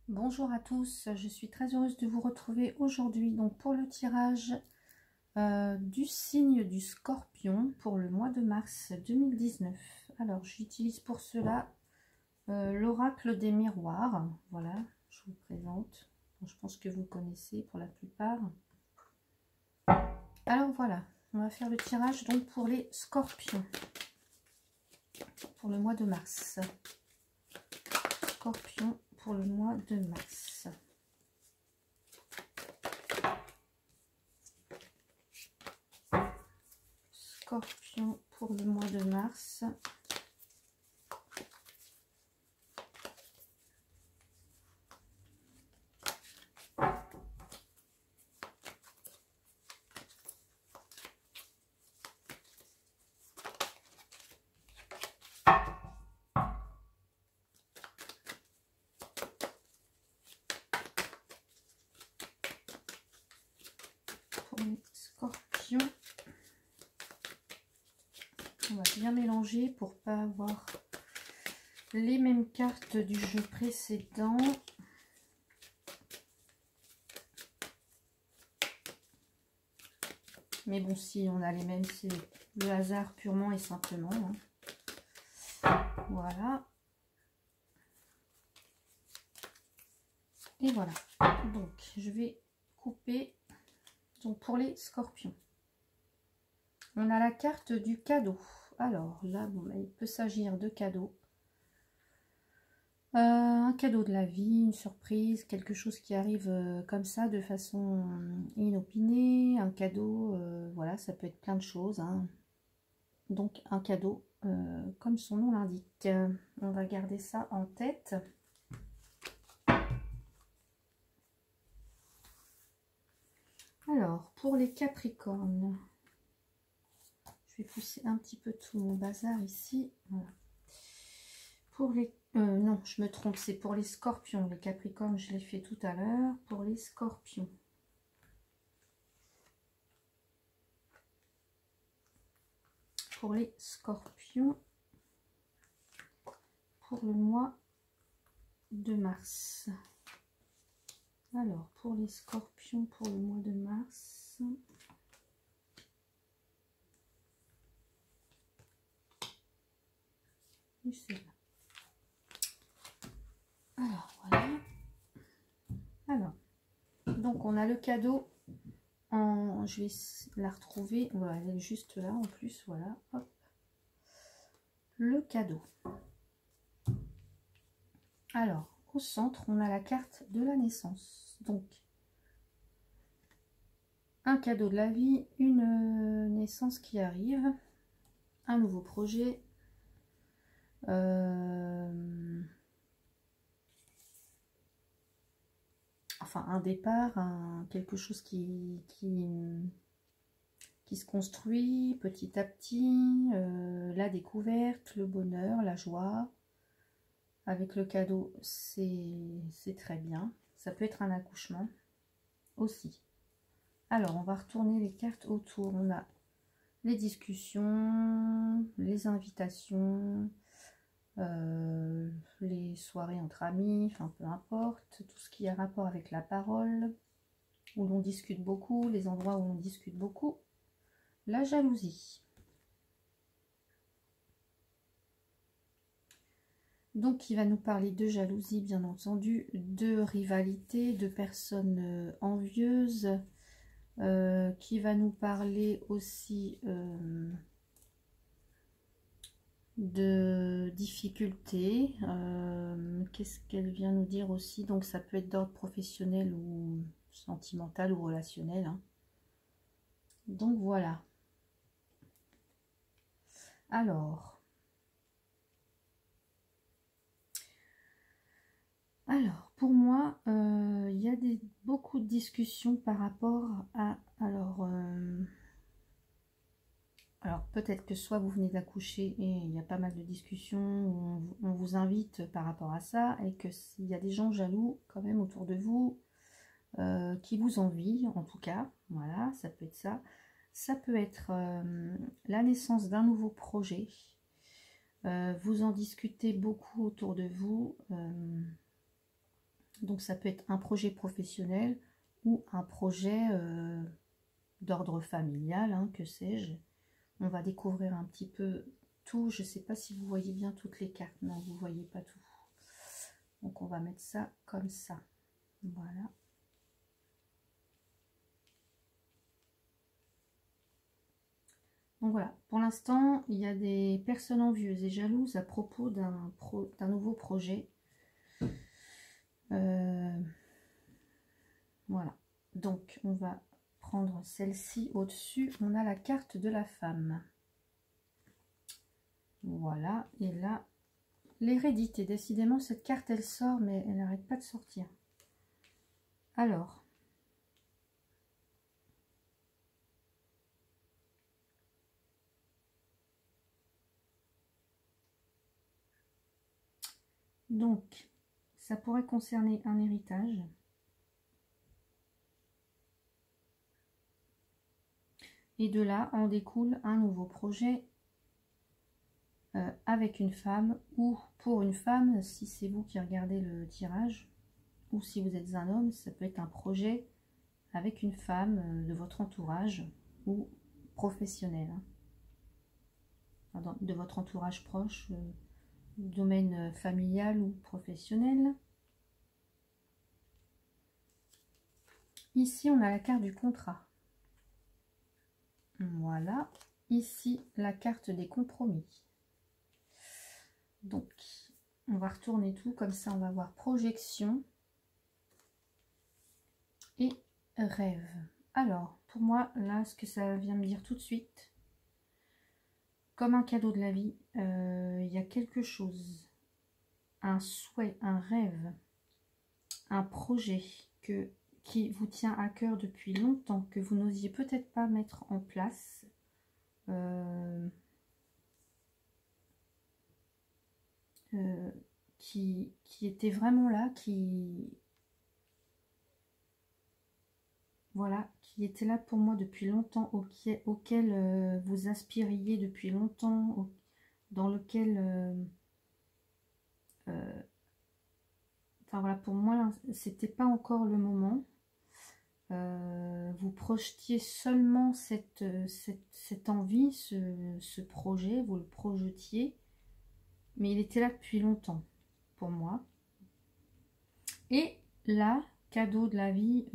Bonjour à tous, je suis très heureuse de vous retrouver aujourd'hui donc pour le tirage du signe du Scorpion pour le mois de mars 2019. Alors j'utilise pour cela l'oracle des miroirs. Voilà, je vous présente. Bon, je pense que vous connaissez pour la plupart. Alors voilà, on va faire le tirage donc pour les Scorpions pour le mois de mars. Scorpion pour le mois de mars. Scorpion pour le mois de mars. Pour les Scorpions. On va bien mélanger pour pas avoir les mêmes cartes du jeu précédent. Mais bon, si on a les mêmes, c'est le hasard purement et simplement. Hein. Voilà. Et voilà. Donc, je vais couper donc pour les Scorpions. On a la carte du cadeau. Alors là, bon, il peut s'agir de cadeaux. Un cadeau de la vie, une surprise, quelque chose qui arrive comme ça de façon inopinée, un cadeau, voilà, ça peut être plein de choses. Hein. Donc un cadeau, comme son nom l'indique. On va garder ça en tête. Alors, pour les Capricornes, je vais pousser un petit peu tout mon bazar ici. Voilà. Pour les... non, je me trompe, c'est pour les Scorpions. Les Capricornes, je l'ai fait tout à l'heure. Pour les Scorpions. Pour les Scorpions. Pour le mois de mars. Alors, pour les Scorpions, pour le mois de mars. Et c'est là. Alors, voilà. Alors, donc on a le cadeau. Je vais la retrouver. Voilà, elle est juste là en plus. Voilà. Hop. Le cadeau. Alors, au centre, on a la carte de la naissance. Donc, un cadeau de la vie, une naissance qui arrive, un nouveau projet, enfin un départ, quelque chose qui se construit petit à petit, la découverte, le bonheur, la joie. Avec le cadeau, c'est très bien. Ça peut être un accouchement aussi. Alors, on va retourner les cartes autour. On a les discussions, les invitations, les soirées entre amis, enfin peu importe, tout ce qui a rapport avec la parole, où l'on discute beaucoup, les endroits où on discute beaucoup. La jalousie. Donc, il va nous parler de jalousie, bien entendu, de rivalité, de personnes envieuses, qui va nous parler aussi de difficultés. Qu'est-ce qu'elle vient nous dire aussi? Donc, ça peut être d'ordre professionnel ou sentimental ou relationnel. Hein. Donc, voilà. Alors, pour moi, il y a beaucoup de discussions par rapport à... Alors peut-être que soit vous venez d'accoucher et il y a pas mal de discussions où on vous invite par rapport à ça, et que s'il y a des gens jaloux quand même autour de vous, qui vous envient en tout cas, voilà, ça peut être ça. Ça peut être la naissance d'un nouveau projet. Vous en discutez beaucoup autour de vous. Donc ça peut être un projet professionnel ou un projet d'ordre familial, hein, que sais-je. On va découvrir un petit peu tout. Je ne sais pas si vous voyez bien toutes les cartes. Non, vous ne voyez pas tout. Donc on va mettre ça comme ça. Voilà. Donc voilà, pour l'instant, il y a des personnes envieuses et jalouses à propos d'un nouveau projet. Voilà, donc on va prendre celle-ci au-dessus. On a la carte de la femme. Voilà, et là, l'hérédité. Décidément, cette carte, elle sort, mais elle n'arrête pas de sortir. Alors, donc, ça pourrait concerner un héritage. Et de là, en découle un nouveau projet avec une femme ou pour une femme, si c'est vous qui regardez le tirage, ou si vous êtes un homme, ça peut être un projet avec une femme de votre entourage ou professionnel, hein, de votre entourage proche, domaine familial ou professionnel. Ici, on a la carte du contrat. Voilà. Ici, la carte des compromis. Donc, on va retourner tout. Comme ça, on va voir projection et rêve. Alors, pour moi, là, ce que ça vient me dire tout de suite, comme un cadeau de la vie, il y a quelque chose, un souhait, un rêve, un projet qui vous tient à cœur depuis longtemps, que vous n'osiez peut-être pas mettre en place. Qui était vraiment là, voilà, qui était là pour moi depuis longtemps, auquel vous aspiriez depuis longtemps, dans lequel enfin voilà, pour moi c'était pas encore le moment. Vous projetiez seulement cette envie, ce projet, vous le projetiez, mais il était là depuis longtemps pour moi. Et là, cadeau de la vie,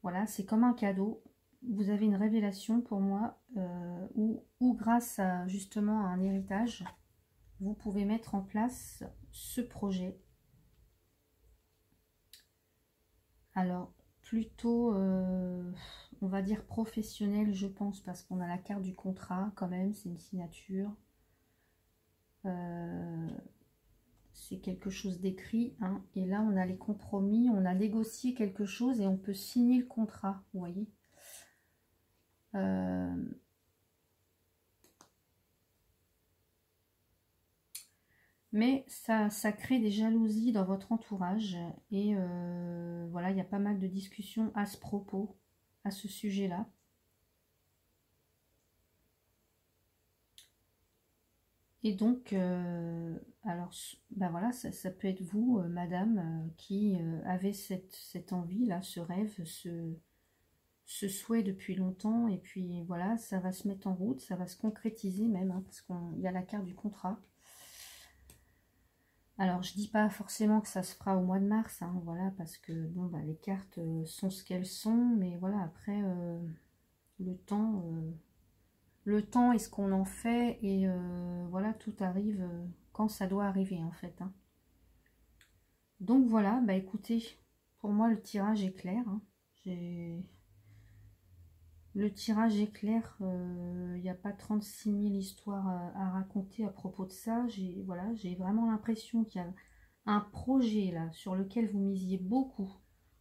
voilà, c'est comme un cadeau. Vous avez une révélation pour moi, où grâce à justement à un héritage, vous pouvez mettre en place ce projet. Alors, plutôt, on va dire professionnel, je pense, parce qu'on a la carte du contrat quand même, c'est une signature. C'est quelque chose d'écrit, hein, et là on a les compromis, on a négocié quelque chose et on peut signer le contrat, vous voyez. Mais ça crée des jalousies dans votre entourage et voilà, il y a pas mal de discussions à ce propos, à ce sujet-là. Et donc, alors, ben voilà, ça peut être vous, madame, qui avez cette envie-là, ce rêve, ce souhait depuis longtemps. Et puis voilà, ça va se mettre en route, ça va se concrétiser même, hein, parce qu'il y a la carte du contrat. Alors, je dis pas forcément que ça se fera au mois de mars, hein, voilà, parce que bon, bah, les cartes sont ce qu'elles sont. Mais voilà, après, le temps est ce qu'on en fait, et voilà, tout arrive quand ça doit arriver en fait, hein. Donc voilà, bah écoutez, pour moi le tirage est clair, hein. Le tirage est clair, il n'y a pas 36 000 histoires à raconter à propos de ça. Voilà, j'ai vraiment l'impression qu'il y a un projet là sur lequel vous misiez beaucoup,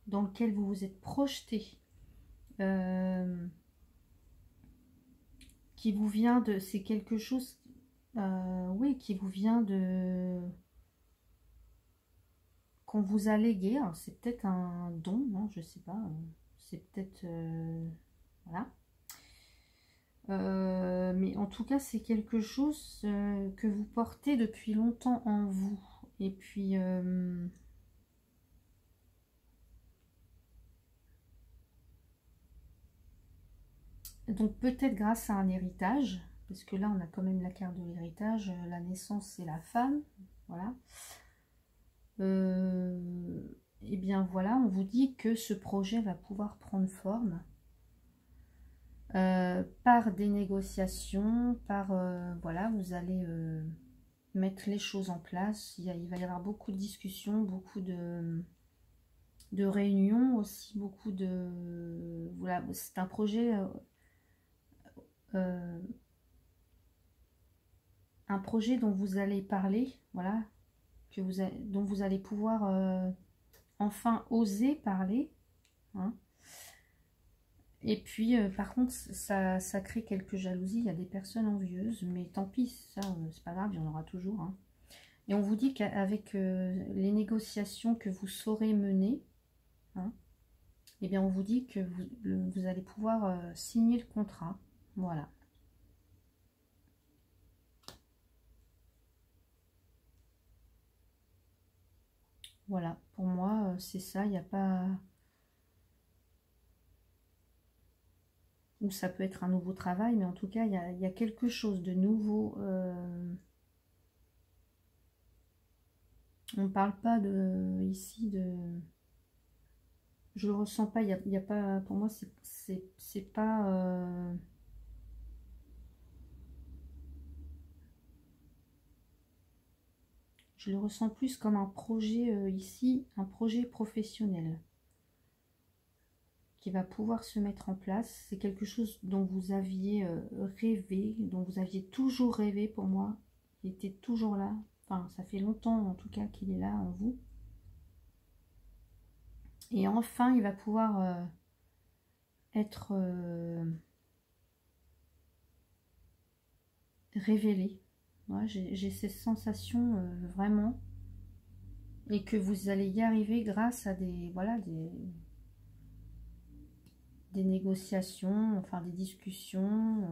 dans lequel vous vous êtes projeté, qui vous vient de... C'est quelque chose, oui, qui vous vient de... qu'on vous a légué. Alors c'est peut-être un don, non, je sais pas. C'est peut-être... voilà. Mais en tout cas, c'est quelque chose que vous portez depuis longtemps en vous. Et puis, Donc peut-être grâce à un héritage, parce que là on a quand même la carte de l'héritage, la naissance c'est la femme, voilà. Et bien voilà, on vous dit que ce projet va pouvoir prendre forme par des négociations, par voilà, vous allez mettre les choses en place. Il va y avoir beaucoup de discussions, beaucoup de réunions aussi, beaucoup de... Voilà, c'est un projet... un projet dont vous allez parler, voilà, dont vous allez pouvoir enfin oser parler, hein. Et puis, par contre, ça crée quelques jalousies. Il y a des personnes envieuses, mais tant pis, ça, c'est pas grave, il y en aura toujours, hein. Et on vous dit qu'avec les négociations que vous saurez mener, hein, eh bien, on vous dit que vous allez pouvoir signer le contrat. Voilà. Voilà, pour moi, c'est ça. Il n'y a pas... Ou ça peut être un nouveau travail, mais en tout cas, il y a quelque chose de nouveau. On ne parle pas de ici de... Je le ressens pas, il y a pas... Pour moi, c'est pas... je le ressens plus comme un projet ici, un projet professionnel qui va pouvoir se mettre en place. C'est quelque chose dont vous aviez rêvé, dont vous aviez toujours rêvé pour moi. Il était toujours là. Enfin, ça fait longtemps en tout cas qu'il est là en vous. Et enfin, il va pouvoir être révélé. Ouais, j'ai ces sensations vraiment. Et que vous allez y arriver grâce à des, voilà, des négociations, enfin des discussions.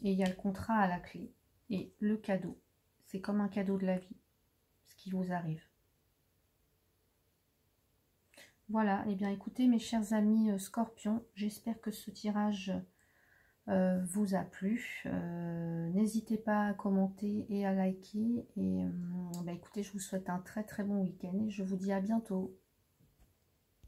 Et il y a le contrat à la clé. Et le cadeau. C'est comme un cadeau de la vie, ce qui vous arrive. Voilà, et bien écoutez mes chers amis Scorpions, j'espère que ce tirage vous a plu. N'hésitez pas à commenter et à liker. Et bah, écoutez, je vous souhaite un très très bon week-end et je vous dis à bientôt.